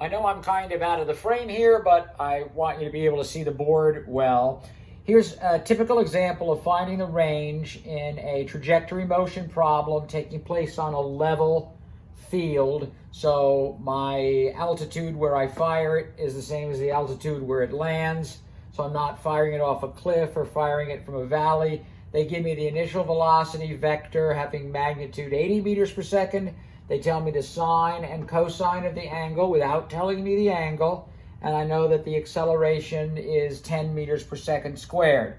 I know I'm kind of out of the frame here, but I want you to be able to see the board well. Here's a typical example of finding the range in a trajectory motion problem taking place on a level field. So my altitude where I fire it is the same as the altitude where it lands. So I'm not firing it off a cliff or firing it from a valley. They give me the initial velocity vector having magnitude 80 meters per second. They tell me the sine and cosine of the angle without telling me the angle. And I know that the acceleration is 10 meters per second squared.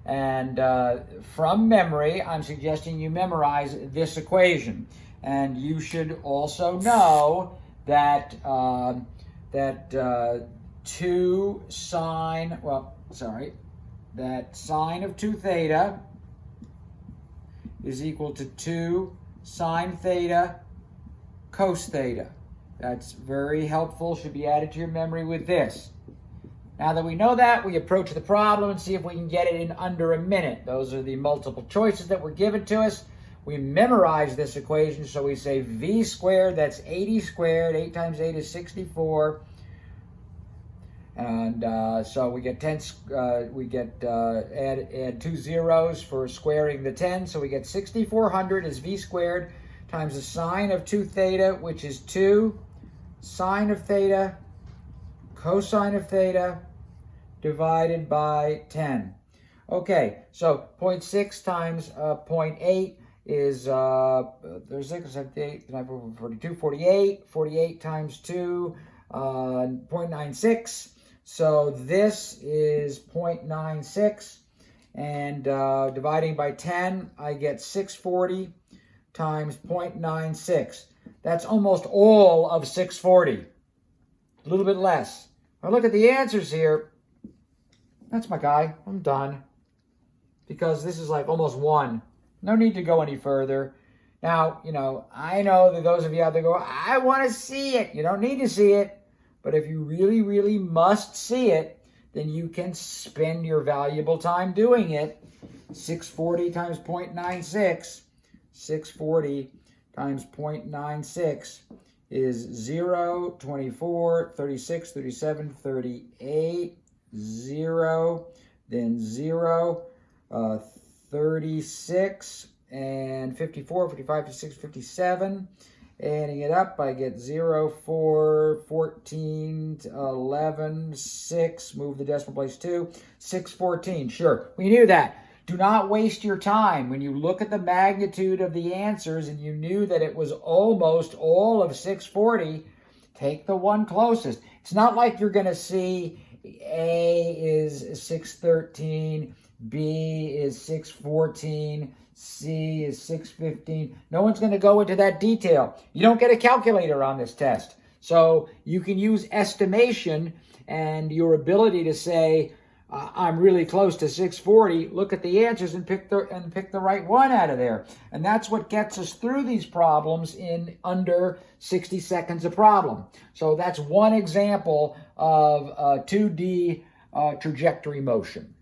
And from memory, I'm suggesting you memorize this equation. And you should also know that that sine of 2 theta is equal to 2 sine theta cos theta. That's very helpful, should be added to your memory with this. Now that we know that, we approach the problem and see if we can get it in under a minute. Those are the multiple choices that were given to us. We memorize this equation, so we say v squared, that's 80 squared, 8 times 8 is 64. And so we get add 2 zeros for squaring the 10, so we get 6,400 is v squared times the sine of 2 theta, which is 2 sine of theta cosine of theta divided by 10. Okay, so 0.6 times 0.8 is 36, 78, 42, 48. 48 times 2, 0.96. So this is 0.96. And dividing by 10, I get 640 times 0.96. That's almost all of 640. A little bit less. Now look at the answers here. That's my guy. I'm done. Because this is like almost 1. No need to go any further. Now, I know that those of you out there go, I want to see it. You don't need to see it. But if you really, really must see it, then you can spend your valuable time doing it. 640 times 0.96. 640 times 0.96 is 0, 24, 36, 37, 38, 0, then 0, 36, and 54, 55, 56, 57. Adding it up, I get 0, 4, 14, 11, 6, move the decimal place 2, 614. Sure, we knew that. Do not waste your time. When you look at the magnitude of the answers and you knew that it was almost all of 640, take the one closest. It's not like you're going to see A is 613, B is 614, C is 615. No one's going to go into that detail. You don't get a calculator on this test. So you can use estimation and your ability to say, I'm really close to 640. Look at the answers and pick the right one out of there. And that's what gets us through these problems in under 60 seconds a problem. So that's one example of 2D trajectory motion.